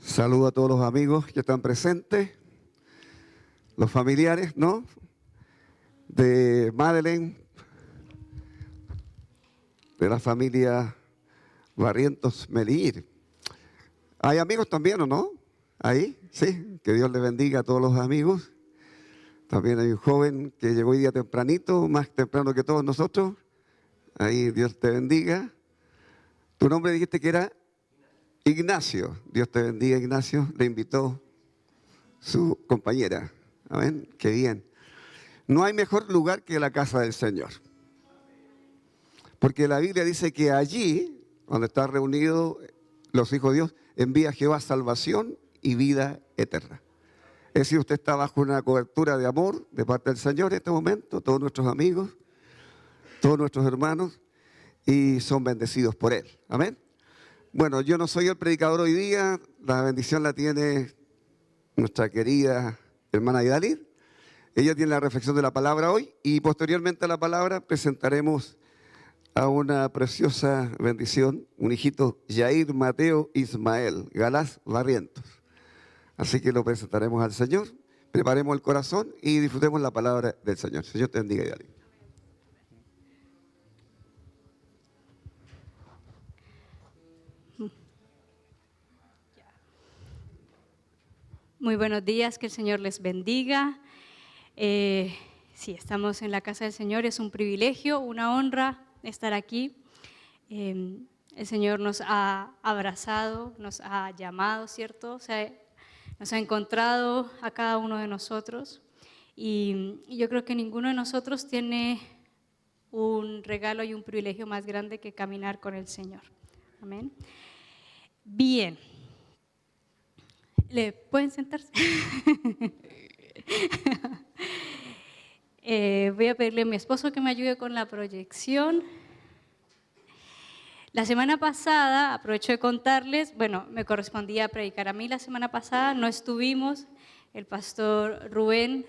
Saludo a todos los amigos que están presentes, los familiares, ¿no? De Madeleine, de la familia Barrientos Melir. ¿Hay amigos también o no? Ahí, sí, que Dios les bendiga a todos los amigos. También hay un joven que llegó hoy día tempranito, más temprano que todos nosotros. Ahí Dios te bendiga. Tu nombre dijiste que era Ignacio. Dios te bendiga, Ignacio. Le invitó su compañera. Amén. Qué bien. No hay mejor lugar que la casa del Señor. Porque la Biblia dice que allí, donde están reunidos los hijos de Dios, envía Jehová salvación y vida eterna. Es decir, usted está bajo una cobertura de amor de parte del Señor en este momento, todos nuestros amigos, todos nuestros hermanos, y son bendecidos por Él. Amén. Bueno, yo no soy el predicador hoy día, la bendición la tiene nuestra querida hermana Idalir. Ella tiene la reflexión de la palabra hoy y posteriormente a la palabra presentaremos a una preciosa bendición, un hijito, Yair Mateo Ismael Galás Barrientos. Así que lo presentaremos al Señor, preparemos el corazón y disfrutemos la palabra del Señor. Señor te bendiga, Idalir. Muy buenos días, que el Señor les bendiga. Sí, estamos en la casa del Señor, es un privilegio, una honra estar aquí. El Señor nos ha abrazado, nos ha llamado, ¿cierto? O sea, nos ha encontrado a cada uno de nosotros y yo creo que ninguno de nosotros tiene un regalo y un privilegio más grande que caminar con el Señor. Amén. Bien. ¿Le pueden sentarse? Voy a pedirle a mi esposo que me ayude con la proyección. La semana pasada, aprovecho de contarles, bueno, me correspondía predicar a mí la semana pasada, no estuvimos, el pastor Rubén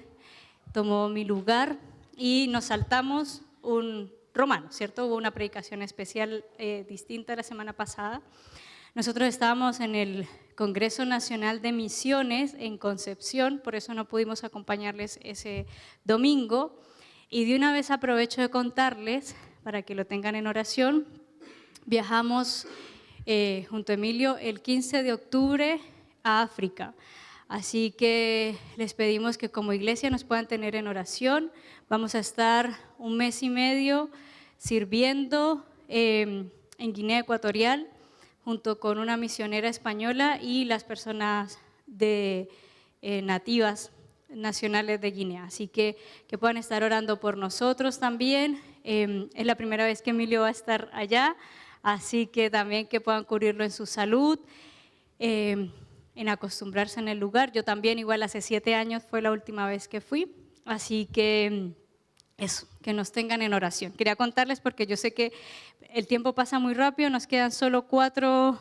tomó mi lugar y nos saltamos un romano, ¿cierto? Hubo una predicación especial distinta la semana pasada. Nosotros estábamos en el Congreso Nacional de Misiones en Concepción, por eso no pudimos acompañarles ese domingo. Y de una vez aprovecho de contarles, para que lo tengan en oración, viajamos junto a Emilio el 15 de octubre a África. Así que les pedimos que como iglesia nos puedan tener en oración. Vamos a estar 1 mes y medio sirviendo en Guinea Ecuatorial, junto con una misionera española y las personas nativas nacionales de Guinea. Así que puedan estar orando por nosotros también. Es la primera vez que Emilio va a estar allá, así que también que puedan cubrirlo en su salud, en acostumbrarse en el lugar. Yo también, igual hace 7 años fue la última vez que fui, así que eso, que nos tengan en oración. Quería contarles porque yo sé que el tiempo pasa muy rápido, nos quedan solo 4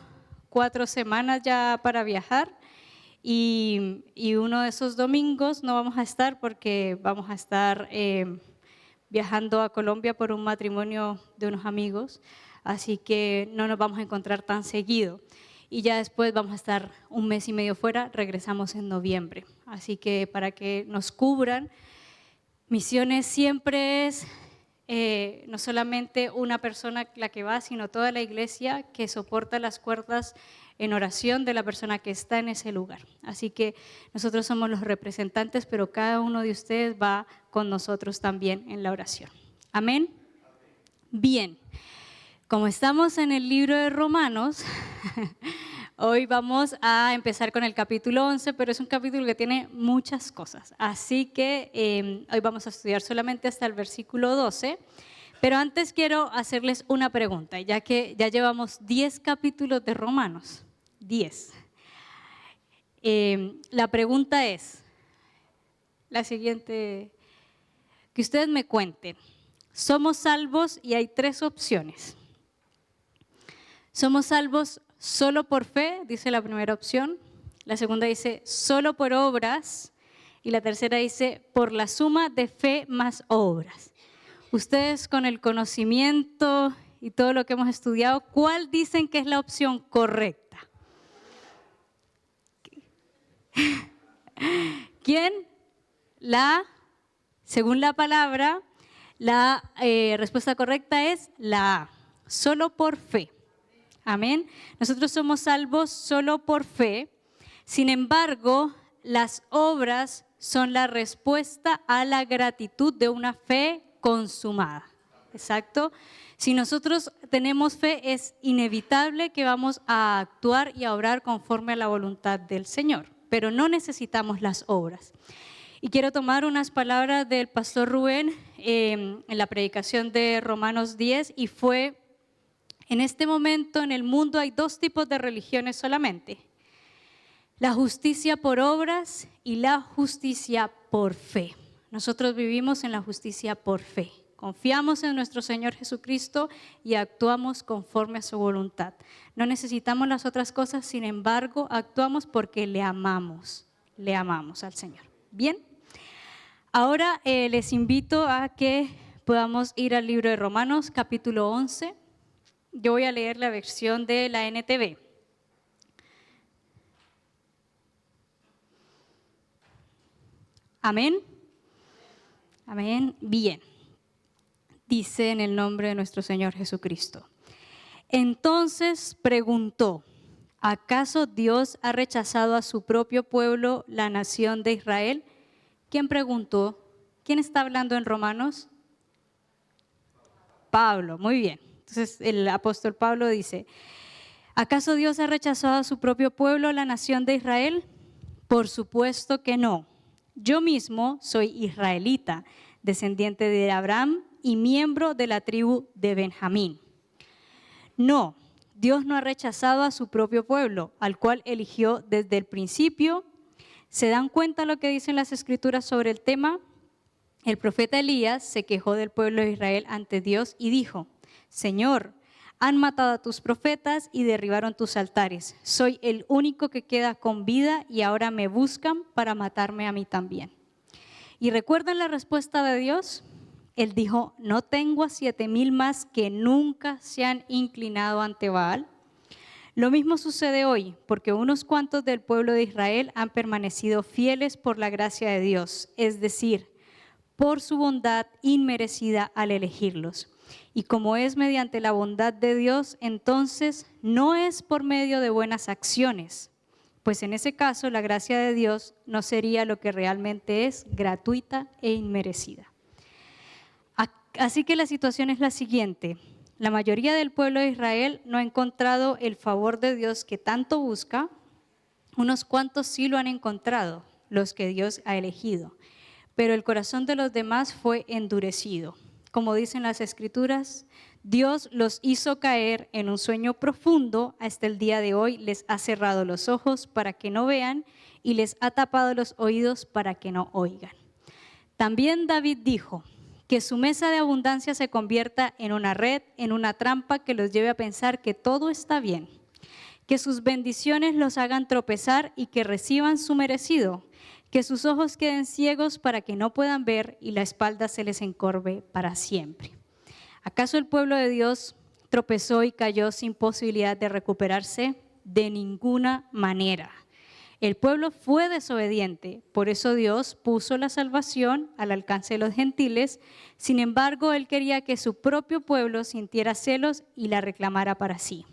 semanas ya para viajar y uno de esos domingos no vamos a estar porque vamos a estar viajando a Colombia por un matrimonio de unos amigos, así que no nos vamos a encontrar tan seguido. Y ya después vamos a estar 1 mes y medio fuera, regresamos en noviembre. Así que para que nos cubran, Misiones siempre es no solamente una persona la que va, sino toda la iglesia que soporta las cuerdas en oración de la persona que está en ese lugar. Así que nosotros somos los representantes, pero cada uno de ustedes va con nosotros también en la oración. Amén. Bien, como estamos en el libro de Romanos, hoy vamos a empezar con el capítulo 11, pero es un capítulo que tiene muchas cosas. Así que hoy vamos a estudiar solamente hasta el versículo 12. Pero antes quiero hacerles una pregunta, ya que ya llevamos 10 capítulos de Romanos. 10. La pregunta es la siguiente, que ustedes me cuenten. Somos salvos y hay 3 opciones. Somos salvos solo por fe, dice la primera opción. La segunda dice solo por obras. Y la tercera dice por la suma de fe más obras. Ustedes con el conocimiento y todo lo que hemos estudiado, ¿cuál dicen que es la opción correcta? ¿Quién? Según la palabra, la respuesta correcta es la A, solo por fe. Amén. Nosotros somos salvos solo por fe. Sin embargo, las obras son la respuesta a la gratitud de una fe consumada. Exacto. Si nosotros tenemos fe, es inevitable que vamos a actuar y a obrar conforme a la voluntad del Señor, pero no necesitamos las obras. Y quiero tomar unas palabras del pastor Rubén en la predicación de Romanos 10, y fue: en este momento en el mundo hay dos tipos de religiones solamente: la justicia por obras y la justicia por fe. Nosotros vivimos en la justicia por fe. Confiamos en nuestro Señor Jesucristo y actuamos conforme a su voluntad. No necesitamos las otras cosas, sin embargo, actuamos porque le amamos al Señor. Bien, ahora les invito a que podamos ir al libro de Romanos, capítulo 11. Yo voy a leer la versión de la NTV. Amén. Amén. Bien. Dice en el nombre de nuestro Señor Jesucristo. Entonces preguntó: ¿acaso Dios ha rechazado a su propio pueblo, la nación de Israel? ¿Quién preguntó? ¿Quién está hablando en Romanos? Pablo, muy bien. Entonces el apóstol Pablo dice: ¿acaso Dios ha rechazado a su propio pueblo, la nación de Israel? Por supuesto que no. Yo mismo soy israelita, descendiente de Abraham y miembro de la tribu de Benjamín. No, Dios no ha rechazado a su propio pueblo, al cual eligió desde el principio. ¿Se dan cuenta lo que dicen las Escrituras sobre el tema? El profeta Elías se quejó del pueblo de Israel ante Dios y dijo: Señor, han matado a tus profetas y derribaron tus altares. Soy el único que queda con vida y ahora me buscan para matarme a mí también. ¿Y recuerdan la respuesta de Dios? Él dijo: ¿no tengo a 7,000 más que nunca se han inclinado ante Baal? Lo mismo sucede hoy, porque unos cuantos del pueblo de Israel han permanecido fieles por la gracia de Dios, es decir, por su bondad inmerecida al elegirlos. Y como es mediante la bondad de Dios, entonces no es por medio de buenas acciones, pues en ese caso la gracia de Dios no sería lo que realmente es, gratuita e inmerecida. Así que la situación es la siguiente: la mayoría del pueblo de Israel no ha encontrado el favor de Dios que tanto busca. Unos cuantos sí lo han encontrado, los que Dios ha elegido, pero el corazón de los demás fue endurecido. Como dicen las Escrituras, Dios los hizo caer en un sueño profundo. Hasta el día de hoy les ha cerrado los ojos para que no vean y les ha tapado los oídos para que no oigan. También David dijo: que su mesa de abundancia se convierta en una red, en una trampa que los lleve a pensar que todo está bien, que sus bendiciones los hagan tropezar y que reciban su merecido, que sus ojos queden ciegos para que no puedan ver y la espalda se les encorve para siempre. ¿Acaso el pueblo de Dios tropezó y cayó sin posibilidad de recuperarse? De ninguna manera. El pueblo fue desobediente, por eso Dios puso la salvación al alcance de los gentiles. Sin embargo, Él quería que su propio pueblo sintiera celos y la reclamara para sí.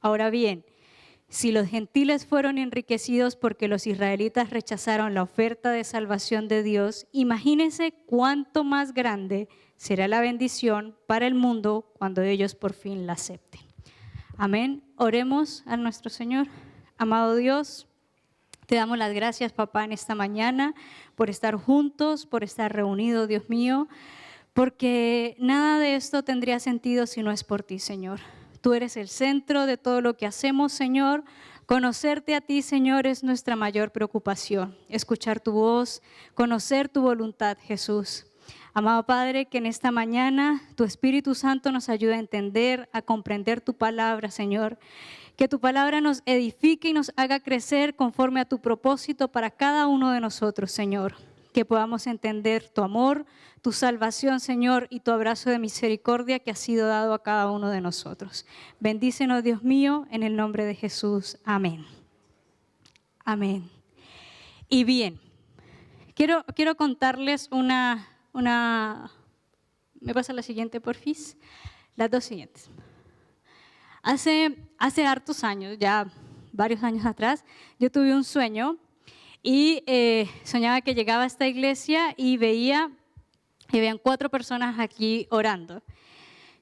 Ahora bien, si los gentiles fueron enriquecidos porque los israelitas rechazaron la oferta de salvación de Dios, imagínense cuánto más grande será la bendición para el mundo cuando ellos por fin la acepten. Amén. Oremos a nuestro Señor. Amado Dios, te damos las gracias, papá, en esta mañana por estar juntos, por estar reunidos, Dios mío, porque nada de esto tendría sentido si no es por ti, Señor. Tú eres el centro de todo lo que hacemos, Señor. Conocerte a ti, Señor, es nuestra mayor preocupación. Escuchar tu voz, conocer tu voluntad, Jesús. Amado Padre, que en esta mañana tu Espíritu Santo nos ayude a entender, a comprender tu palabra, Señor. Que tu palabra nos edifique y nos haga crecer conforme a tu propósito para cada uno de nosotros, Señor. Que podamos entender tu amor, tu salvación, Señor, y tu abrazo de misericordia que ha sido dado a cada uno de nosotros. Bendícenos, Dios mío, en el nombre de Jesús. Amén. Amén. Y bien, quiero contarles ¿me pasa la siguiente, porfis? Las dos siguientes. Hace hartos años, ya varios años atrás, yo tuve un sueño y soñaba que llegaba a esta iglesia y veían 4 personas aquí orando.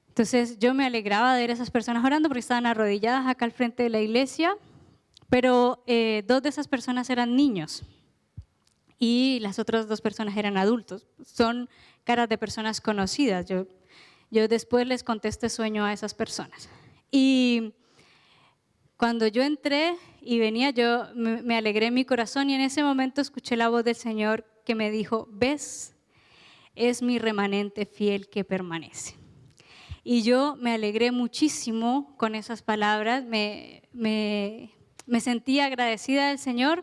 Entonces yo me alegraba de ver a esas personas orando porque estaban arrodilladas acá al frente de la iglesia, pero 2 de esas personas eran niños y las otras 2 personas eran adultos. Son caras de personas conocidas. Yo después les conté este sueño a esas personas. Y cuando yo entré y venía, yo me alegré en mi corazón y en ese momento escuché la voz del Señor que me dijo: ¿ves? Es mi remanente fiel que permanece. Y yo me alegré muchísimo con esas palabras, me sentí agradecida del Señor,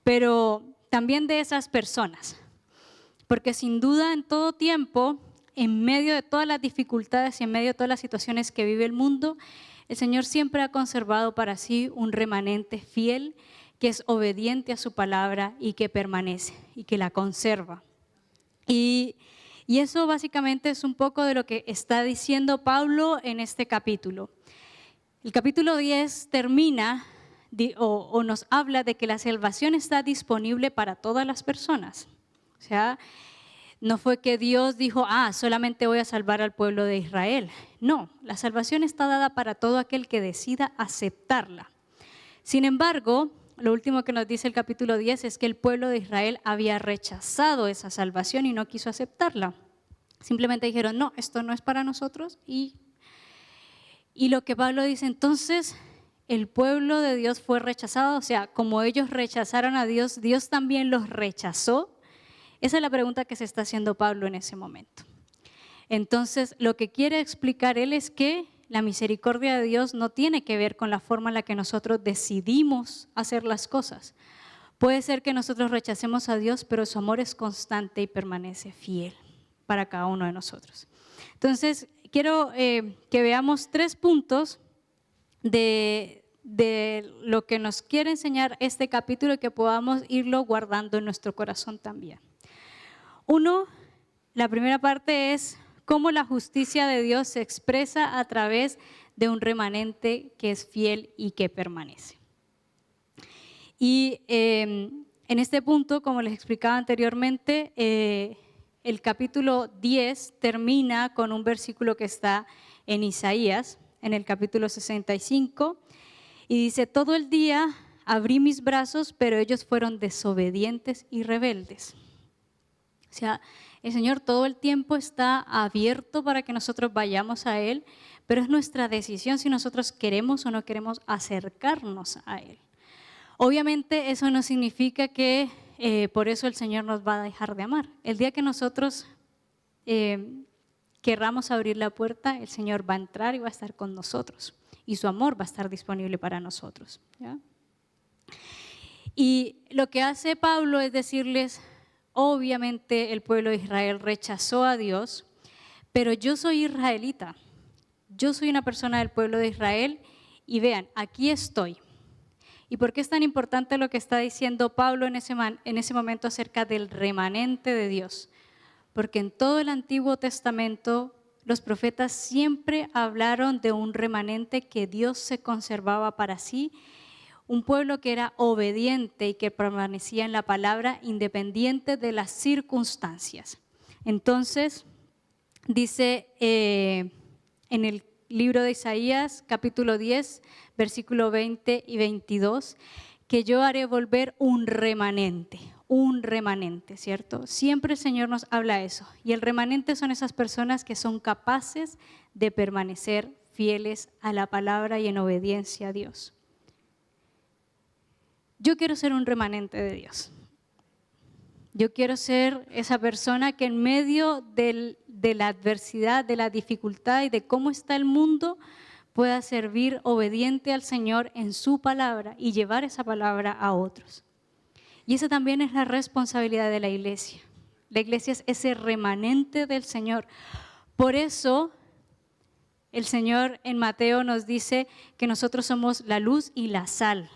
pero también de esas personas, porque sin duda en todo tiempo, en medio de todas las dificultades y en medio de todas las situaciones que vive el mundo, el Señor siempre ha conservado para sí un remanente fiel que es obediente a su palabra y que permanece y que la conserva. Y eso básicamente es un poco de lo que está diciendo Pablo en este capítulo. El capítulo 10 termina o nos habla de que la salvación está disponible para todas las personas. O sea, no fue que Dios dijo: solamente voy a salvar al pueblo de Israel. No, la salvación está dada para todo aquel que decida aceptarla. Sin embargo, lo último que nos dice el capítulo 10 es que el pueblo de Israel había rechazado esa salvación y no quiso aceptarla. Simplemente dijeron: no, esto no es para nosotros. Y lo que Pablo dice, entonces el pueblo de Dios fue rechazado, o sea, como ellos rechazaron a Dios, Dios también los rechazó. Esa es la pregunta que se está haciendo Pablo en ese momento. Entonces, lo que quiere explicar él es que la misericordia de Dios no tiene que ver con la forma en la que nosotros decidimos hacer las cosas. Puede ser que nosotros rechacemos a Dios, pero su amor es constante y permanece fiel para cada uno de nosotros. Entonces, quiero que veamos 3 puntos de lo que nos quiere enseñar este capítulo y que podamos irlo guardando en nuestro corazón también. 1, la primera parte es cómo la justicia de Dios se expresa a través de un remanente que es fiel y que permanece. Y en este punto, como les explicaba anteriormente, el capítulo 10 termina con un versículo que está en Isaías, en el capítulo 65, y dice: todo el día abrí mis brazos, pero ellos fueron desobedientes y rebeldes. O sea, el Señor todo el tiempo está abierto para que nosotros vayamos a Él, pero es nuestra decisión si nosotros queremos o no queremos acercarnos a Él. Obviamente eso no significa que por eso el Señor nos va a dejar de amar. El día que nosotros querramos abrir la puerta, el Señor va a entrar y va a estar con nosotros. Y su amor va a estar disponible para nosotros, ¿ya? Y lo que hace Pablo es decirles: obviamente el pueblo de Israel rechazó a Dios, pero yo soy israelita. Yo soy una persona del pueblo de Israel y vean, aquí estoy. ¿Y por qué es tan importante lo que está diciendo Pablo en ese momento acerca del remanente de Dios? Porque en todo el Antiguo Testamento los profetas siempre hablaron de un remanente que Dios se conservaba para sí, un pueblo que era obediente y que permanecía en la palabra independiente de las circunstancias. Entonces, dice en el libro de Isaías, capítulo 10, versículo 20 y 22, que yo haré volver un remanente, ¿cierto? Siempre el Señor nos habla eso. Y el remanente son esas personas que son capaces de permanecer fieles a la palabra y en obediencia a Dios. Yo quiero ser un remanente de Dios. Yo quiero ser esa persona que en medio de la adversidad, de la dificultad y de cómo está el mundo, pueda servir obediente al Señor en su palabra y llevar esa palabra a otros. Y esa también es la responsabilidad de la iglesia. La iglesia es ese remanente del Señor. Por eso el Señor en Mateo nos dice que nosotros somos la luz y la sal.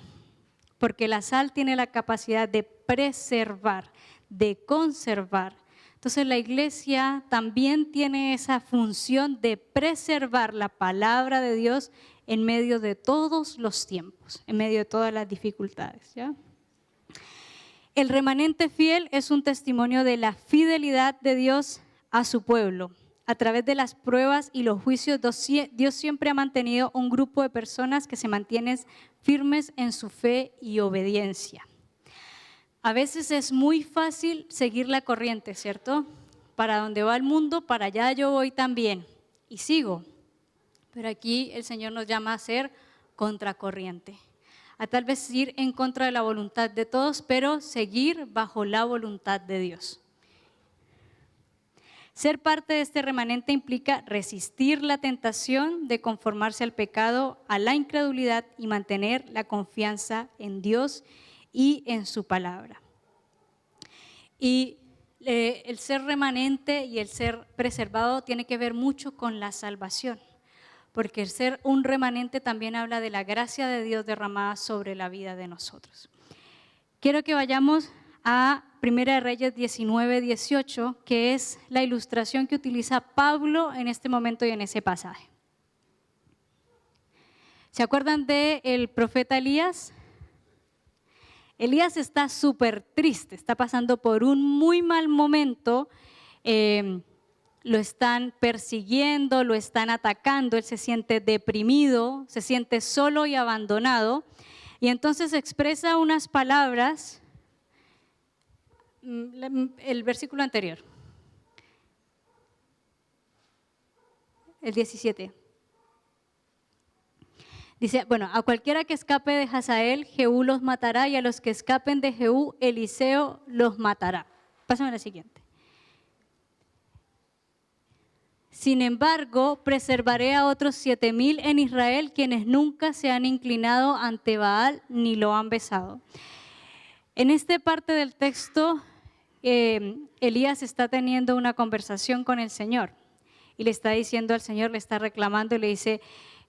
porque la sal tiene la capacidad de preservar, de conservar. Entonces la iglesia también tiene esa función de preservar la palabra de Dios en medio de todos los tiempos, en medio de todas las dificultades, ¿ya? El remanente fiel es un testimonio de la fidelidad de Dios a su pueblo. A través de las pruebas y los juicios, Dios siempre ha mantenido un grupo de personas que se mantienen firmes en su fe y obediencia. A veces es muy fácil seguir la corriente, ¿cierto? Para donde va el mundo, para allá yo voy también y sigo. Pero aquí el Señor nos llama a ser contracorriente, a tal vez ir en contra de la voluntad de todos, pero seguir bajo la voluntad de Dios. Ser parte de este remanente implica resistir la tentación de conformarse al pecado, a la incredulidad y mantener la confianza en Dios y en su palabra. Y el ser remanente y el ser preservado tiene que ver mucho con la salvación, porque el ser un remanente también habla de la gracia de Dios derramada sobre la vida de nosotros. Quiero que vayamos a 1 Reyes 19, 18, que es la ilustración que utiliza Pablo en este momento y en ese pasaje. ¿Se acuerdan del profeta Elías? Elías está súper triste, está pasando por un muy mal momento, lo están persiguiendo, lo están atacando, él se siente deprimido, se siente solo y abandonado, y entonces expresa unas palabras. El versículo anterior, el 17. Dice, bueno, a cualquiera que escape de Hazael, Jehú los matará, y a los que escapen de Jehú, Eliseo los matará. Pásame a la siguiente. Sin embargo, preservaré a otros 7,000 en Israel, quienes nunca se han inclinado ante Baal ni lo han besado. En esta parte del texto, Elías está teniendo una conversación con el Señor y le está diciendo al Señor, le está reclamando y le dice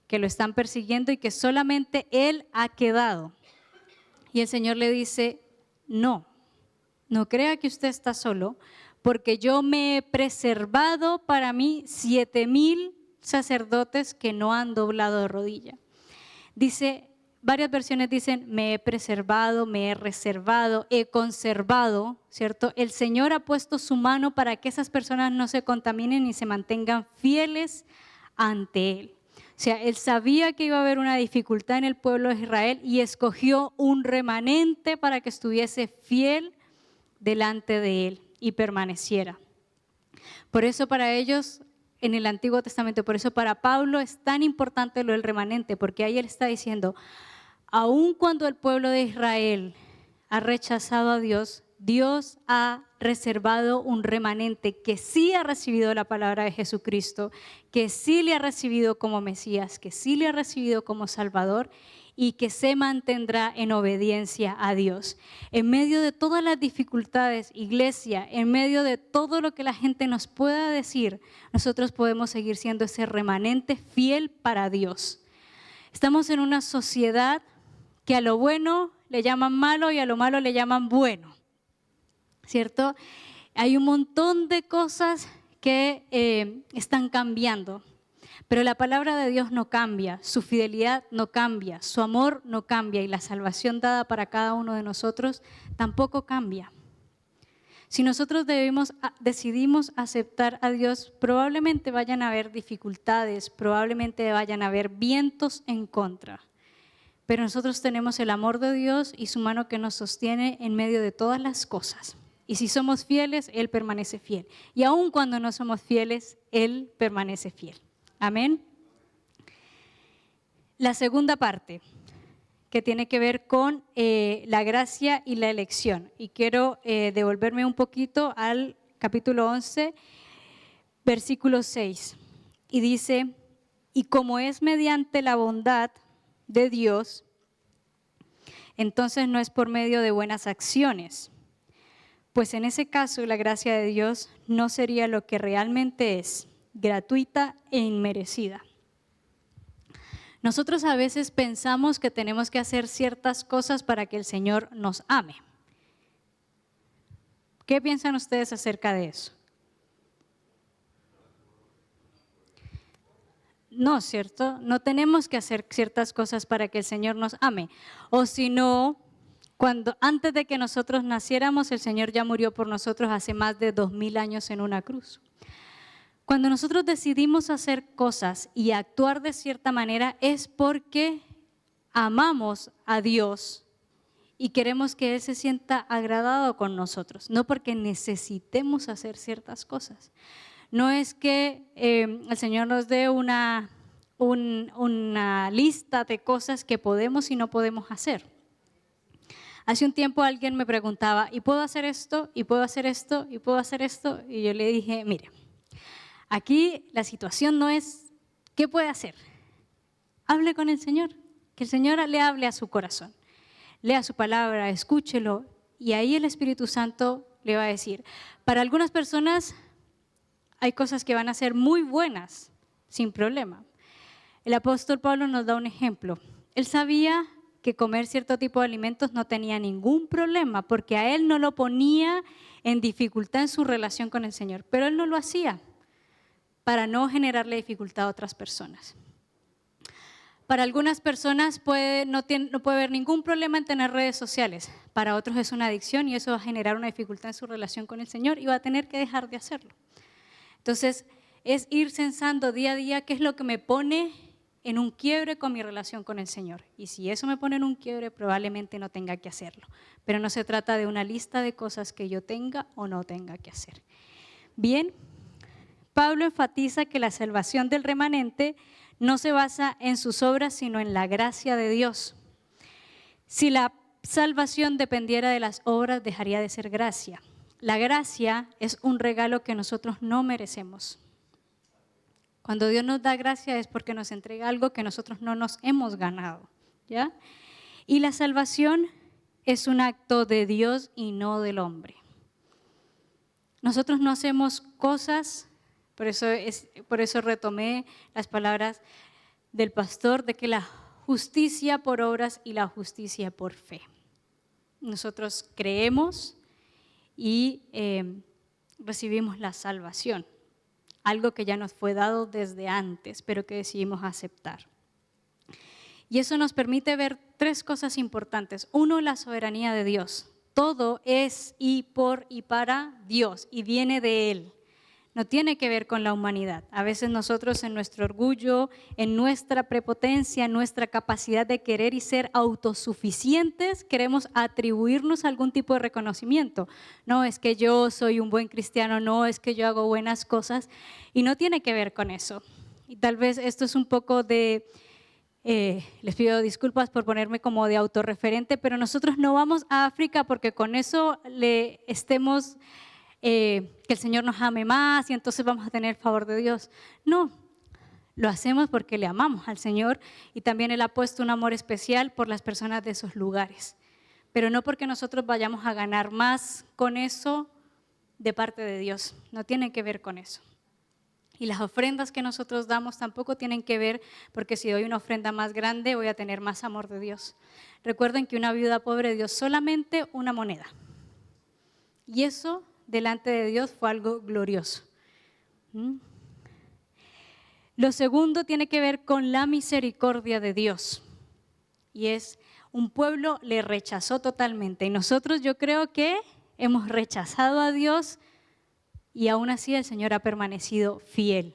que lo están persiguiendo y que solamente él ha quedado. Y el Señor le dice, no crea que usted está solo, porque yo me he preservado para mí 7,000 sacerdotes que no han doblado de rodilla. Dice, varias versiones dicen, me he preservado, me he reservado, he conservado, ¿cierto? El Señor ha puesto su mano para que esas personas no se contaminen y se mantengan fieles ante Él. O sea, Él sabía que iba a haber una dificultad en el pueblo de Israel y escogió un remanente para que estuviese fiel delante de Él y permaneciera. Por eso para ellos, en el Antiguo Testamento, por eso para Pablo es tan importante lo del remanente, porque ahí él está diciendo, aun cuando el pueblo de Israel ha rechazado a Dios, Dios ha reservado un remanente que sí ha recibido la palabra de Jesucristo, que sí le ha recibido como Mesías, que sí le ha recibido como Salvador y que se mantendrá en obediencia a Dios. En medio de todas las dificultades, iglesia, en medio de todo lo que la gente nos pueda decir, nosotros podemos seguir siendo ese remanente fiel para Dios. Estamos en una sociedad que a lo bueno le llaman malo y a lo malo le llaman bueno, ¿cierto? Hay un montón de cosas que están cambiando, pero la palabra de Dios no cambia, su fidelidad no cambia, su amor no cambia y la salvación dada para cada uno de nosotros tampoco cambia. Si nosotros decidimos aceptar a Dios, probablemente vayan a haber dificultades, probablemente vayan a haber vientos en contra. Pero nosotros tenemos el amor de Dios y su mano que nos sostiene en medio de todas las cosas. Y si somos fieles, Él permanece fiel. Y aun cuando no somos fieles, Él permanece fiel. Amén. La segunda parte, que tiene que ver con la gracia y la elección. Y quiero devolverme un poquito al capítulo 11, versículo 6. Y dice, y como es mediante la bondad de Dios, entonces no es por medio de buenas acciones. Pues en ese caso la gracia de Dios no sería lo que realmente es, gratuita e inmerecida. Nosotros a veces pensamos que tenemos que hacer ciertas cosas para que el Señor nos ame. ¿Qué piensan ustedes acerca de eso? No, ¿cierto? No tenemos que hacer ciertas cosas para que el Señor nos ame. O si no, antes de que nosotros naciéramos, el Señor ya murió por nosotros hace más de 2000 años en una cruz. Cuando nosotros decidimos hacer cosas y actuar de cierta manera es porque amamos a Dios y queremos que Él se sienta agradado con nosotros, no porque necesitemos hacer ciertas cosas. No es que el Señor nos dé una lista de cosas que podemos y no podemos hacer. Hace un tiempo alguien me preguntaba, ¿y puedo hacer esto? ¿Y puedo hacer esto? ¿Y puedo hacer esto? Y yo le dije, mire, aquí la situación no es ¿qué puede hacer? Hable con el Señor, que el Señor le hable a su corazón. Lea su palabra, escúchelo y ahí el Espíritu Santo le va a decir. Para algunas personas hay cosas que van a ser muy buenas, sin problema. El apóstol Pablo nos da un ejemplo. Él sabía que comer cierto tipo de alimentos no tenía ningún problema porque a él no lo ponía en dificultad en su relación con el Señor, pero él no lo hacía para no generarle dificultad a otras personas. Para algunas personas no puede haber ningún problema en tener redes sociales. Para otros es una adicción y eso va a generar una dificultad en su relación con el Señor y va a tener que dejar de hacerlo. Entonces, es ir censando día a día qué es lo que me pone en un quiebre con mi relación con el Señor. Y si eso me pone en un quiebre, probablemente no tenga que hacerlo. Pero no se trata de una lista de cosas que yo tenga o no tenga que hacer. Bien, Pablo enfatiza que la salvación del remanente no se basa en sus obras, sino en la gracia de Dios. Si la salvación dependiera de las obras, dejaría de ser gracia. La gracia es un regalo que nosotros no merecemos. Cuando Dios nos da gracia es porque nos entrega algo que nosotros no nos hemos ganado, ¿ya? Y la salvación es un acto de Dios y no del hombre. Nosotros no hacemos cosas, por eso retomé las palabras del pastor de que la justicia por obras y la justicia por fe. Nosotros creemos y recibimos la salvación, algo que ya nos fue dado desde antes, pero que decidimos aceptar. Y eso nos permite ver tres cosas importantes. Uno, la soberanía de Dios. Todo es y por y para Dios y viene de Él. No tiene que ver con la humanidad. A veces nosotros en nuestro orgullo, en nuestra prepotencia, en nuestra capacidad de querer y ser autosuficientes, queremos atribuirnos algún tipo de reconocimiento. No, es que yo soy un buen cristiano, no, es que yo hago buenas cosas. Y no tiene que ver con eso. Y tal vez esto es un poco de, les pido disculpas por ponerme como de autorreferente, pero nosotros no vamos a África porque con eso le estemos... que el Señor nos ame más y entonces vamos a tener el favor de Dios. No, lo hacemos porque le amamos al Señor y también Él ha puesto un amor especial por las personas de esos lugares. Pero no porque nosotros vayamos a ganar más con eso de parte de Dios, no tiene que ver con eso. Y las ofrendas que nosotros damos tampoco tienen que ver porque si doy una ofrenda más grande voy a tener más amor de Dios. Recuerden que una viuda pobre dio solamente una moneda. Y eso delante de Dios fue algo glorioso. Lo segundo tiene que ver con la misericordia de Dios. Y es, un pueblo le rechazó totalmente. Y nosotros yo creo que hemos rechazado a Dios y aún así el Señor ha permanecido fiel.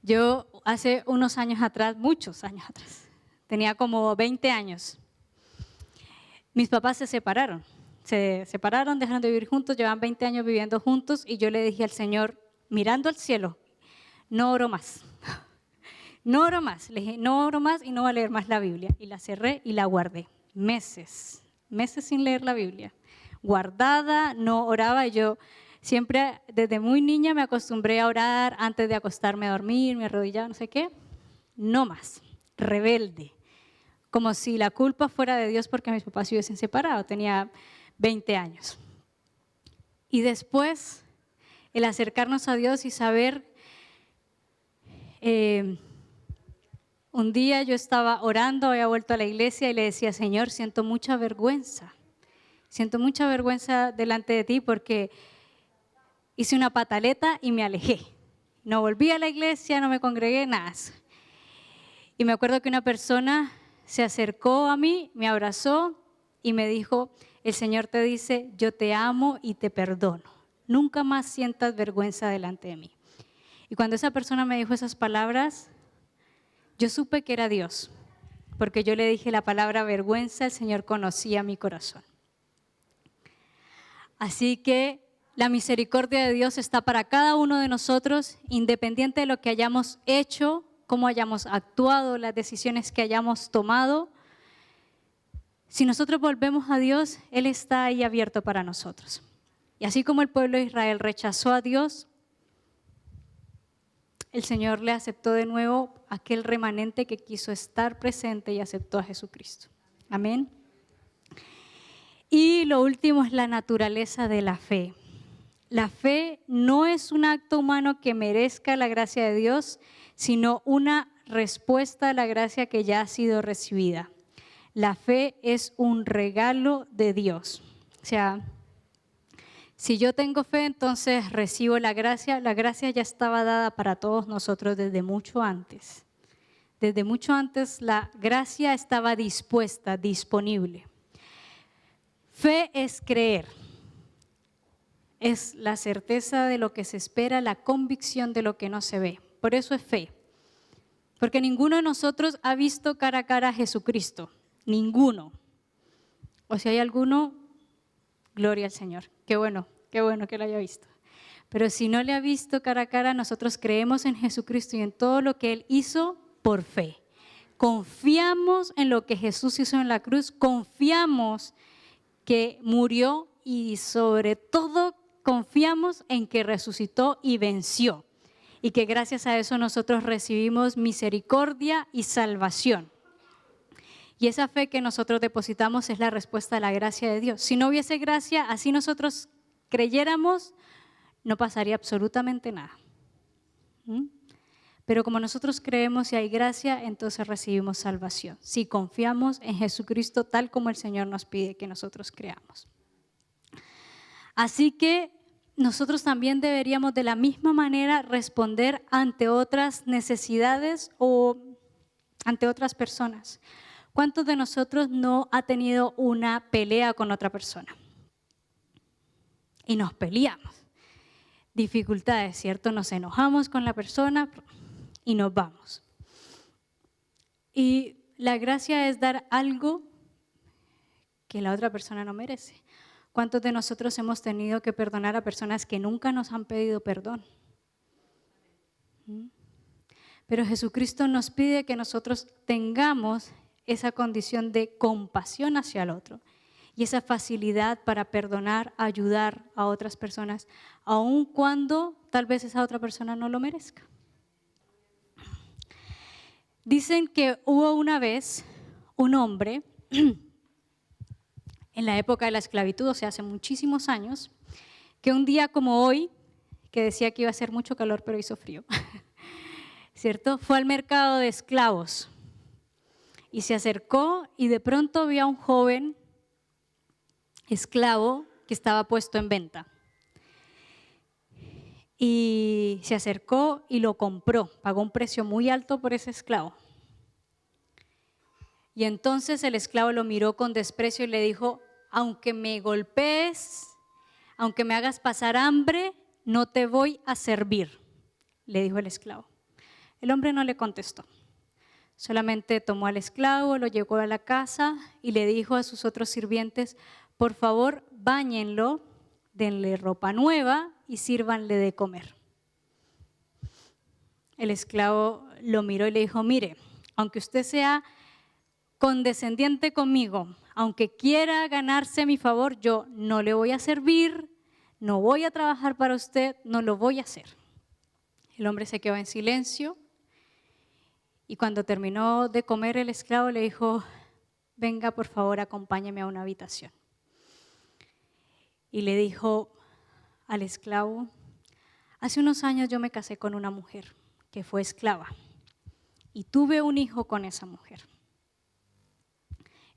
Yo hace unos años atrás, muchos años atrás, tenía como 20 años, mis papás se separaron. Dejaron de vivir juntos, llevan 20 años viviendo juntos y yo le dije al Señor, mirando al cielo, no oro más, no oro más. Le dije, no oro más y no voy a leer más la Biblia. Y la cerré y la guardé, meses sin leer la Biblia, guardada, no oraba. Y yo siempre, desde muy niña me acostumbré a orar antes de acostarme a dormir, me arrodillaba, no sé qué, no más, rebelde, como si la culpa fuera de Dios porque mis papás se hubiesen separado, tenía 20 años. Y después, el acercarnos a Dios y saber Un día yo estaba orando, había vuelto a la iglesia y le decía, Señor, siento mucha vergüenza delante de ti porque hice una pataleta y me alejé. No volví a la iglesia, no me congregué, nada. Y me acuerdo que una persona se acercó a mí, me abrazó y me dijo, el Señor te dice, yo te amo y te perdono. Nunca más sientas vergüenza delante de mí. Y cuando esa persona me dijo esas palabras, yo supe que era Dios, porque yo le dije la palabra vergüenza, el Señor conocía mi corazón. Así que la misericordia de Dios está para cada uno de nosotros, independiente de lo que hayamos hecho, cómo hayamos actuado, las decisiones que hayamos tomado. Si nosotros volvemos a Dios, Él está ahí abierto para nosotros. Y así como el pueblo de Israel rechazó a Dios, el Señor le aceptó de nuevo aquel remanente que quiso estar presente y aceptó a Jesucristo. Amén. Y lo último es la naturaleza de la fe. La fe no es un acto humano que merezca la gracia de Dios, sino una respuesta a la gracia que ya ha sido recibida. La fe es un regalo de Dios. O sea, si yo tengo fe, entonces recibo la gracia. La gracia ya estaba dada para todos nosotros desde mucho antes. Desde mucho antes la gracia estaba dispuesta, disponible. Fe es creer. Es la certeza de lo que se espera, la convicción de lo que no se ve. Por eso es fe. Porque ninguno de nosotros ha visto cara a cara a Jesucristo. Ninguno. O si hay alguno, gloria al Señor. Qué bueno que lo haya visto. Pero si no le ha visto cara a cara, nosotros creemos en Jesucristo y en todo lo que Él hizo por fe. Confiamos en lo que Jesús hizo en la cruz, confiamos que murió y sobre todo confiamos en que resucitó y venció. Y que gracias a eso nosotros recibimos misericordia y salvación. Y esa fe que nosotros depositamos es la respuesta a la gracia de Dios. Si no hubiese gracia, así nosotros creyéramos, no pasaría absolutamente nada. Pero como nosotros creemos y hay gracia, entonces recibimos salvación. Si confiamos en Jesucristo tal como el Señor nos pide que nosotros creamos. Así que nosotros también deberíamos de la misma manera responder ante otras necesidades o ante otras personas. ¿Cuántos de nosotros no ha tenido una pelea con otra persona? Y nos peleamos. Dificultades, ¿cierto? Nos enojamos con la persona y nos vamos. Y la gracia es dar algo que la otra persona no merece. ¿Cuántos de nosotros hemos tenido que perdonar a personas que nunca nos han pedido perdón? Pero Jesucristo nos pide que nosotros tengamos esa condición de compasión hacia el otro y esa facilidad para perdonar, ayudar a otras personas, aun cuando tal vez esa otra persona no lo merezca. Dicen que hubo una vez un hombre en la época de la esclavitud, o sea, hace muchísimos años, que un día como hoy, que decía que iba a hacer mucho calor, pero hizo frío, ¿cierto? Fue al mercado de esclavos y se acercó y de pronto vio a un joven esclavo que estaba puesto en venta. Y se acercó y lo compró, pagó un precio muy alto por ese esclavo. Y entonces el esclavo lo miró con desprecio y le dijo, aunque me golpees, aunque me hagas pasar hambre, no te voy a servir, le dijo el esclavo. El hombre no le contestó, solamente tomó al esclavo, lo llevó a la casa y le dijo a sus otros sirvientes, por favor, báñenlo, denle ropa nueva y sírvanle de comer. El esclavo lo miró y le dijo, mire, aunque usted sea condescendiente conmigo, aunque quiera ganarse mi favor, yo no le voy a servir, no voy a trabajar para usted, no lo voy a hacer. El hombre se quedó en silencio y cuando terminó de comer el esclavo le dijo, venga por favor, acompáñeme a una habitación. Y le dijo al esclavo, hace unos años yo me casé con una mujer que fue esclava y tuve un hijo con esa mujer.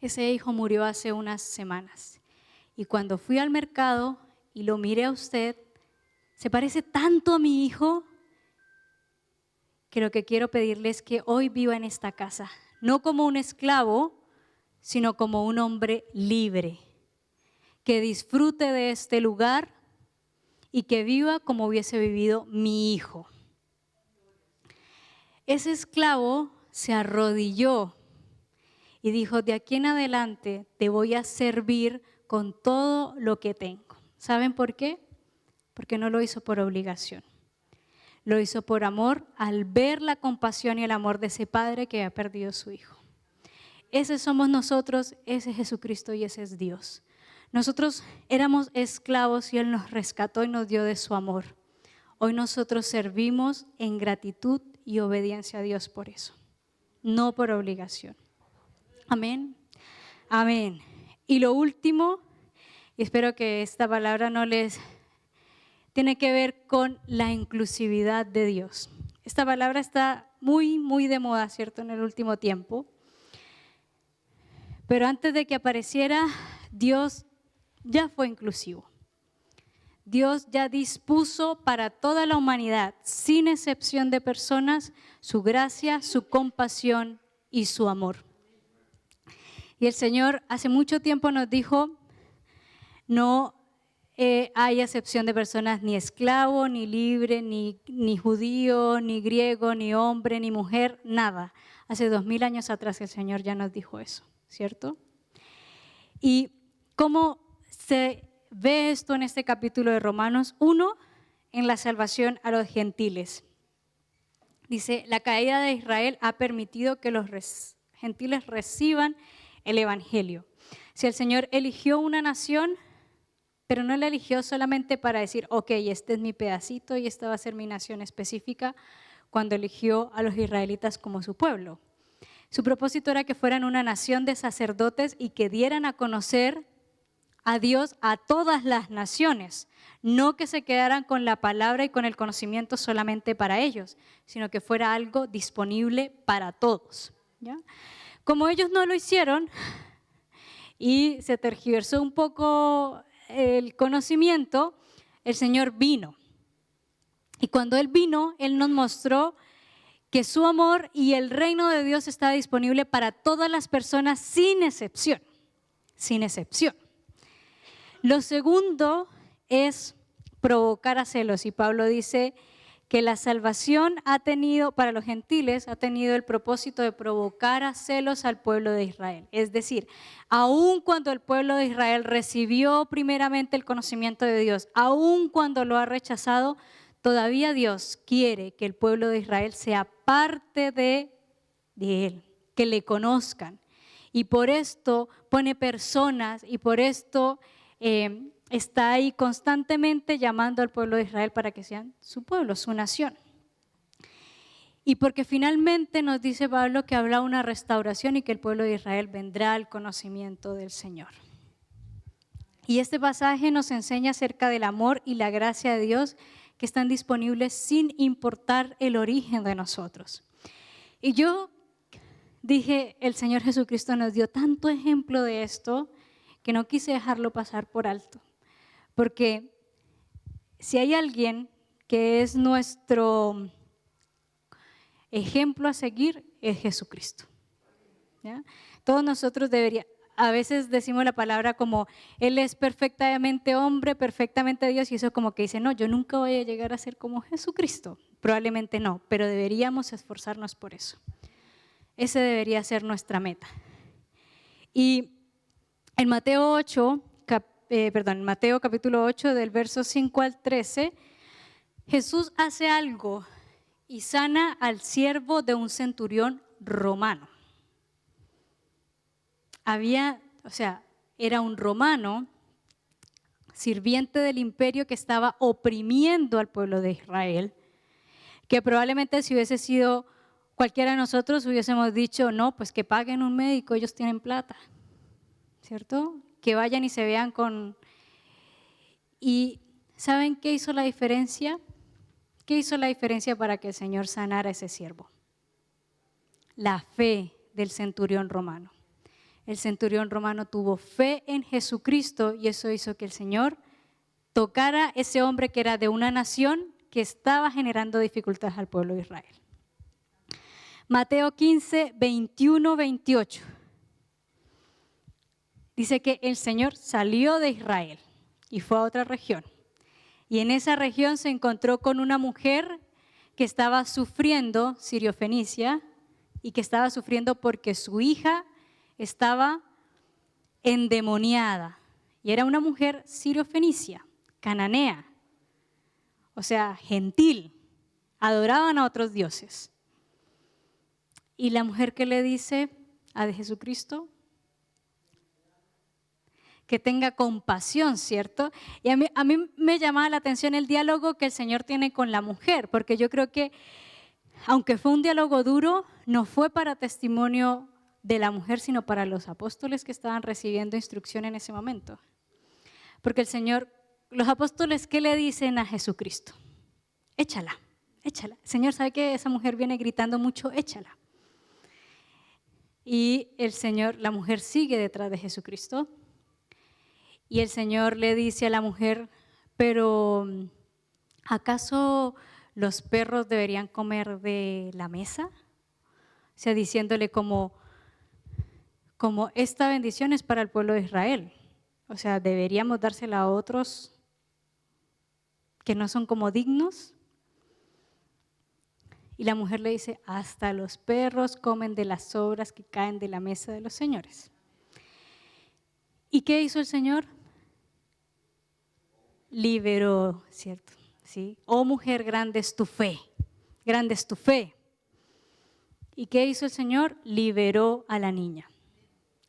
Ese hijo murió hace unas semanas y cuando fui al mercado y lo miré a usted, se parece tanto a mi hijo que lo que quiero pedirle es que hoy viva en esta casa, no como un esclavo, sino como un hombre libre, que disfrute de este lugar y que viva como hubiese vivido mi hijo. Ese esclavo se arrodilló y dijo, de aquí en adelante te voy a servir con todo lo que tengo. ¿Saben por qué? Porque no lo hizo por obligación. Lo hizo por amor al ver la compasión y el amor de ese padre que había perdido a su hijo. Ese somos nosotros, ese es Jesucristo y ese es Dios. Nosotros éramos esclavos y Él nos rescató y nos dio de su amor. Hoy nosotros servimos en gratitud y obediencia a Dios por eso, no por obligación. Amén. Amén. Y lo último, y espero que esta palabra no les tiene que ver con la inclusividad de Dios. Esta palabra está muy de moda, ¿cierto?, en el último tiempo. Pero antes de que apareciera, Dios ya fue inclusivo. Dios ya dispuso para toda la humanidad, sin excepción de personas, su gracia, su compasión y su amor. Y el Señor hace mucho tiempo nos dijo, no hay excepción de personas, ni esclavo, ni libre, ni judío, ni griego, ni hombre, ni mujer, nada. Hace 2000 años atrás el Señor ya nos dijo eso, ¿cierto? ¿Y cómo se ve esto en este capítulo de Romanos? 1, en la salvación a los gentiles. Dice, la caída de Israel ha permitido que los gentiles reciban el evangelio. Si el Señor eligió una nación, pero no la eligió solamente para decir, ok, este es mi pedacito y esta va a ser mi nación específica, cuando eligió a los israelitas como su pueblo. Su propósito era que fueran una nación de sacerdotes y que dieran a conocer a Dios a todas las naciones, no que se quedaran con la palabra y con el conocimiento solamente para ellos, sino que fuera algo disponible para todos, ¿ya? Como ellos no lo hicieron y se tergiversó un poco el conocimiento, el Señor vino. Y cuando Él vino, Él nos mostró que su amor y el reino de Dios está disponible para todas las personas sin excepción, sin excepción. Lo segundo es provocar a celos, y Pablo dice que la salvación ha tenido, para los gentiles, ha tenido el propósito de provocar a celos al pueblo de Israel. Es decir, aun cuando el pueblo de Israel recibió primeramente el conocimiento de Dios, aun cuando lo ha rechazado, todavía Dios quiere que el pueblo de Israel sea parte de Él, que le conozcan. Y por esto pone personas y por esto está ahí constantemente llamando al pueblo de Israel para que sean su pueblo, su nación. Y porque finalmente nos dice Pablo que habrá una restauración y que el pueblo de Israel vendrá al conocimiento del Señor. Y este pasaje nos enseña acerca del amor y la gracia de Dios que están disponibles sin importar el origen de nosotros. Y yo dije, el Señor Jesucristo nos dio tanto ejemplo de esto que no quise dejarlo pasar por alto. Porque si hay alguien que es nuestro ejemplo a seguir, es Jesucristo, ¿ya? Todos nosotros deberíamos, a veces decimos la palabra como, Él es perfectamente hombre, perfectamente Dios, y eso como que dice, no, yo nunca voy a llegar a ser como Jesucristo. Probablemente no, pero deberíamos esforzarnos por eso. Ese debería ser nuestra meta. Y en Mateo capítulo 8, del verso 5 al 13, Jesús hace algo y sana al siervo de un centurión romano. Era un romano, sirviente del imperio que estaba oprimiendo al pueblo de Israel, que probablemente si hubiese sido cualquiera de nosotros hubiésemos dicho, no, pues que paguen un médico, ellos tienen plata, ¿cierto? Que vayan y se vean con... ¿Y saben qué hizo la diferencia? ¿Qué hizo la diferencia para que el Señor sanara a ese siervo? la fe del centurión romano. El centurión romano tuvo fe en Jesucristo y eso hizo que el Señor tocara a ese hombre que era de una nación que estaba generando dificultades al pueblo de Israel. Mateo 15, 21, 28. Dice que el Señor salió de Israel y fue a otra región. Y en esa región se encontró con una mujer que estaba sufriendo, Sirio-Fenicia, y que estaba sufriendo porque su hija estaba endemoniada. Y era una mujer sirio-fenicia, cananea, o sea, gentil. Adoraban a otros dioses. Y la mujer que le dice a Jesucristo que tenga compasión, ¿cierto? Y a mí me llamaba la atención el diálogo que el Señor tiene con la mujer, porque yo creo que aunque fue un diálogo duro, no fue para testimonio de la mujer, sino para los apóstoles que estaban recibiendo instrucción en ese momento. Porque el Señor, los apóstoles, ¿qué le dicen a Jesucristo? Échala, échala. El Señor sabe que esa mujer viene gritando mucho, échala. Y el Señor, la mujer sigue detrás de Jesucristo. Y el Señor le dice a la mujer, pero ¿acaso los perros deberían comer de la mesa? O sea, diciéndole como esta bendición es para el pueblo de Israel. O sea, ¿deberíamos dársela a otros que no son como dignos? Y la mujer le dice, hasta los perros comen de las sobras que caen de la mesa de los señores. ¿Y qué hizo el Señor? Liberó, ¿cierto? ¿Sí? Oh mujer, grande es tu fe, grande es tu fe. ¿Y qué hizo el Señor? Liberó a la niña.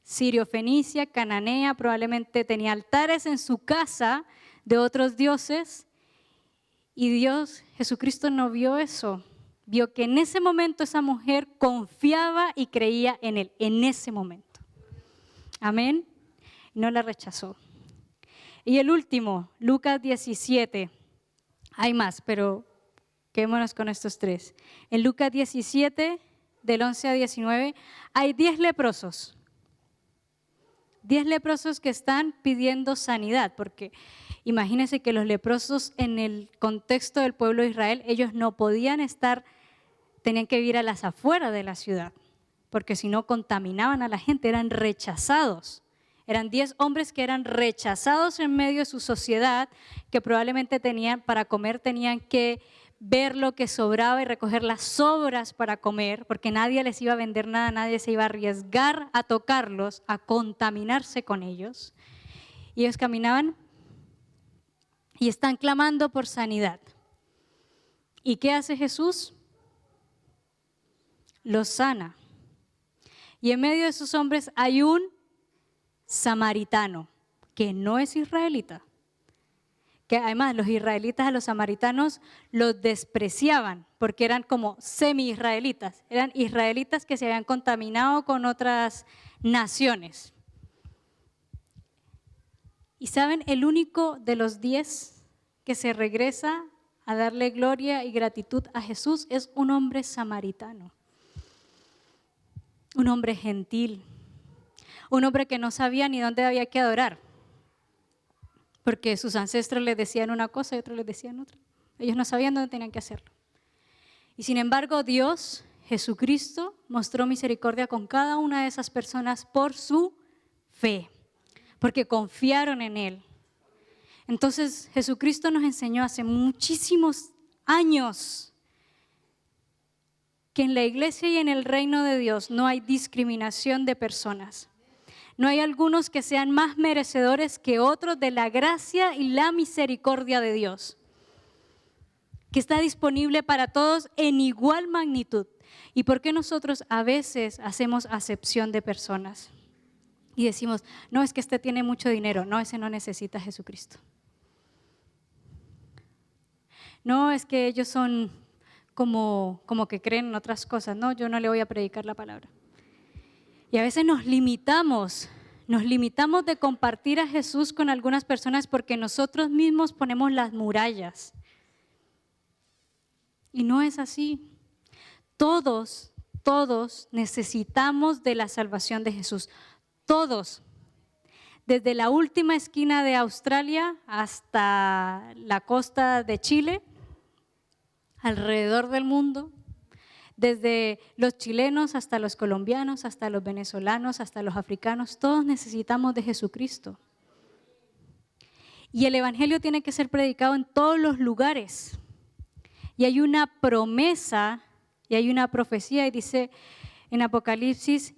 Sirio-Fenicia, cananea, probablemente tenía altares en su casa de otros dioses. Y Dios, Jesucristo no vio eso. Vio que en ese momento esa mujer confiaba y creía en Él, en ese momento. Amén. No la rechazó. Y el último, Lucas 17. Hay más, pero quedémonos con estos tres. En Lucas 17, del 11 a 19, hay 10 leprosos. 10 leprosos que están pidiendo sanidad, porque imagínense que los leprosos en el contexto del pueblo de Israel, ellos no podían estar, tenían que vivir a las afueras de la ciudad, porque si no contaminaban a la gente, eran rechazados. Eran 10 hombres que eran rechazados en medio de su sociedad, que probablemente tenían para comer, tenían que ver lo que sobraba y recoger las sobras para comer, porque nadie les iba a vender nada, nadie se iba a arriesgar a tocarlos, a contaminarse con ellos. Y ellos caminaban y están clamando por sanidad. ¿Y qué hace Jesús? Los sana. Y en medio de esos hombres hay un samaritano, que no es israelita. Que además los israelitas a los samaritanos los despreciaban porque eran como semi-israelitas, eran israelitas que se habían contaminado con otras naciones. Y saben, el único de los 10 que se regresa a darle gloria y gratitud a Jesús es un hombre samaritano, un hombre gentil, un hombre que no sabía ni dónde había que adorar. Porque sus ancestros les decían una cosa y otros les decían otra. Ellos no sabían dónde tenían que hacerlo. Y sin embargo, Dios, Jesucristo, mostró misericordia con cada una de esas personas por su fe, porque confiaron en Él. Entonces, Jesucristo nos enseñó hace muchísimos años que en la iglesia y en el reino de Dios no hay discriminación de personas. No hay algunos que sean más merecedores que otros de la gracia y la misericordia de Dios, que está disponible para todos en igual magnitud. ¿Y por qué nosotros a veces hacemos acepción de personas? Y decimos, no, es que este tiene mucho dinero. No, ese no necesita a Jesucristo. No, es que ellos son como que creen en otras cosas. No, yo no le voy a predicar la palabra. Y a veces nos limitamos de compartir a Jesús con algunas personas porque nosotros mismos ponemos las murallas. Y no es así. Todos todos necesitamos de la salvación de Jesús. Todos. Desde la última esquina de Australia hasta la costa de Chile, alrededor del mundo, desde los chilenos hasta los colombianos, hasta los venezolanos, hasta los africanos, todos necesitamos de Jesucristo. Y el evangelio tiene que ser predicado en todos los lugares. Y hay una promesa y hay una profecía, y dice en Apocalipsis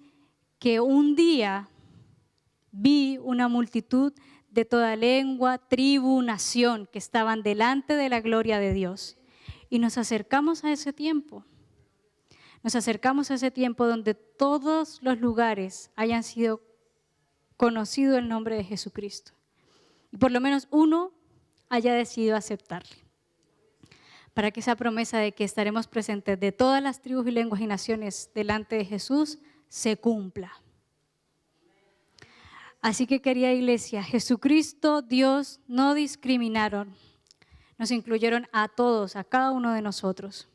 que un día vi una multitud de toda lengua, tribu, nación que estaban delante de la gloria de Dios. Y nos acercamos a ese tiempo. Nos acercamos a ese tiempo donde todos los lugares hayan sido conocido el nombre de Jesucristo. Y por lo menos uno haya decidido aceptarle. Para que esa promesa de que estaremos presentes de todas las tribus y lenguas y naciones delante de Jesús se cumpla. Así que, querida iglesia, Jesucristo, Dios, no discriminaron. Nos incluyeron a todos, a cada uno de nosotros.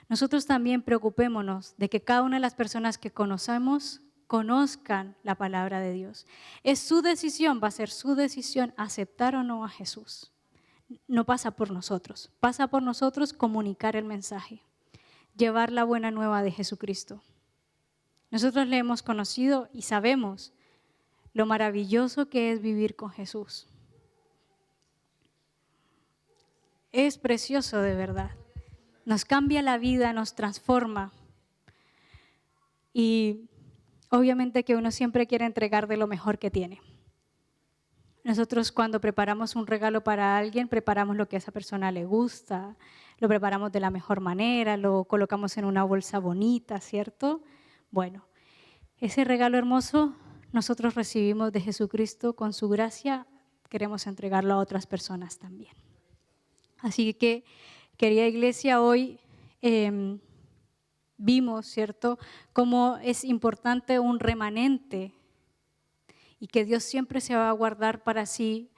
Nosotros también preocupémonos de que cada una de las personas que conocemos conozcan la palabra de Dios. Es su decisión, va a ser su decisión aceptar o no a Jesús. No pasa por nosotros, pasa por nosotros comunicar el mensaje, llevar la buena nueva de Jesucristo. Nosotros le hemos conocido y sabemos lo maravilloso que es vivir con Jesús. Es precioso de verdad. Nos cambia la vida, nos transforma. Y obviamente que uno siempre quiere entregar de lo mejor que tiene. Nosotros cuando preparamos un regalo para alguien, preparamos lo que a esa persona le gusta, lo preparamos de la mejor manera, lo colocamos en una bolsa bonita, ¿cierto? Bueno, ese regalo hermoso nosotros recibimos de Jesucristo con su gracia, queremos entregarlo a otras personas también. Así que, querida iglesia, hoy vimos, ¿cierto?, cómo es importante un remanente y que Dios siempre se va a guardar para sí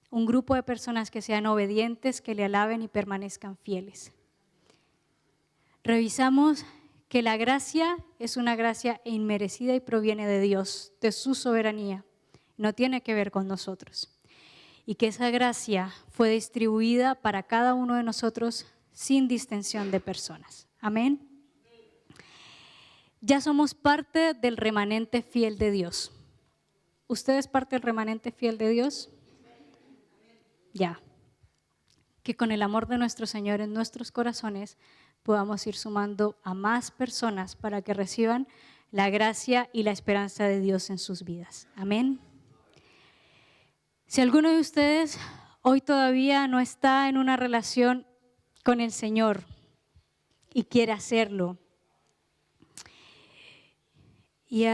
un grupo de personas que sean obedientes, que le alaben y permanezcan fieles. Revisamos que la gracia es una gracia inmerecida y proviene de Dios, de su soberanía, no tiene que ver con nosotros. Y que esa gracia fue distribuida para cada uno de nosotros sin distinción de personas. Amén. Ya somos parte del remanente fiel de Dios. ¿Usted es parte del remanente fiel de Dios? Ya. Que con el amor de nuestro Señor en nuestros corazones podamos ir sumando a más personas para que reciban la gracia y la esperanza de Dios en sus vidas. Amén. Si alguno de ustedes hoy todavía no está en una relación con el Señor y quiere hacerlo, y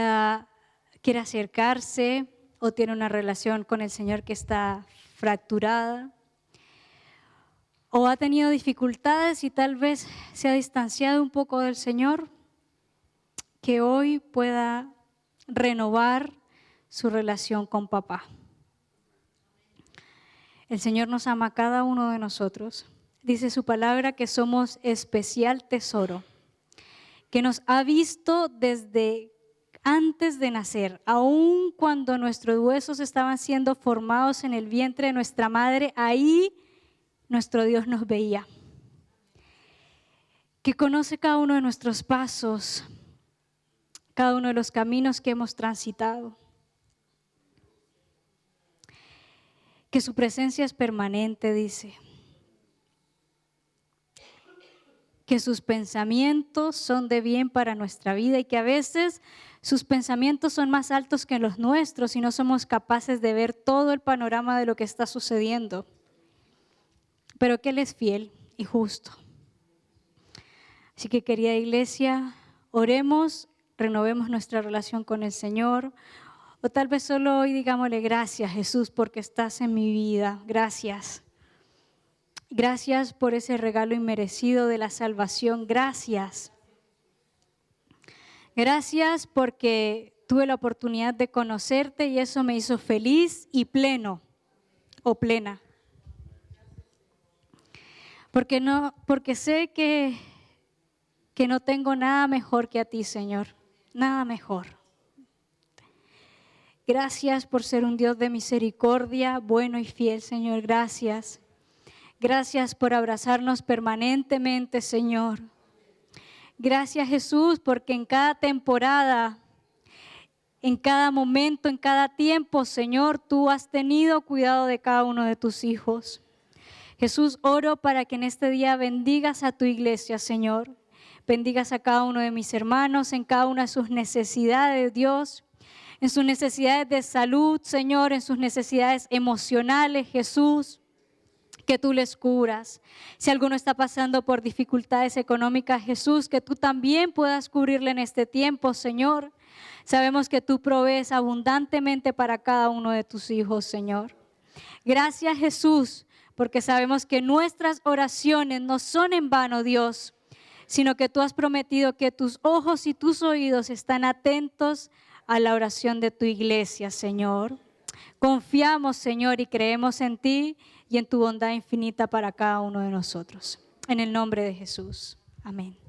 quiere acercarse o tiene una relación con el Señor que está fracturada, o ha tenido dificultades y tal vez se ha distanciado un poco del Señor, que hoy pueda renovar su relación con papá. El Señor nos ama a cada uno de nosotros. Dice su palabra que somos especial tesoro, que nos ha visto desde antes de nacer, aun cuando nuestros huesos estaban siendo formados en el vientre de nuestra madre, ahí nuestro Dios nos veía. Que conoce cada uno de nuestros pasos, cada uno de los caminos que hemos transitado. Que su presencia es permanente, dice. Que sus pensamientos son de bien para nuestra vida y que a veces sus pensamientos son más altos que los nuestros y no somos capaces de ver todo el panorama de lo que está sucediendo. Pero que Él es fiel y justo. Así que, querida iglesia, oremos, renovemos nuestra relación con el Señor. O tal vez solo hoy digámosle gracias, Jesús, porque estás en mi vida. Gracias. Gracias por ese regalo inmerecido de la salvación. Gracias. Gracias porque tuve la oportunidad de conocerte y eso me hizo feliz y pleno o plena. Porque sé que que no tengo nada mejor que a ti, Señor, nada mejor. Gracias por ser un Dios de misericordia, bueno y fiel, Señor, gracias. Gracias por abrazarnos permanentemente, Señor. Gracias, Jesús, porque en cada temporada, en cada momento, en cada tiempo, Señor, tú has tenido cuidado de cada uno de tus hijos. Jesús, oro para que en este día bendigas a tu iglesia, Señor. Bendigas a cada uno de mis hermanos en cada una de sus necesidades, Dios. En sus necesidades de salud, Señor, en sus necesidades emocionales, Jesús. Que tú les curas. Si alguno está pasando por dificultades económicas, Jesús, que tú también puedas cubrirle en este tiempo, Señor. Sabemos que tú provees abundantemente para cada uno de tus hijos, Señor. Gracias, Jesús, porque sabemos que nuestras oraciones no son en vano, Dios, sino que tú has prometido que tus ojos y tus oídos están atentos a la oración de tu iglesia, Señor. Confiamos, Señor, y creemos en ti y en tu bondad infinita para cada uno de nosotros. En el nombre de Jesús. Amén.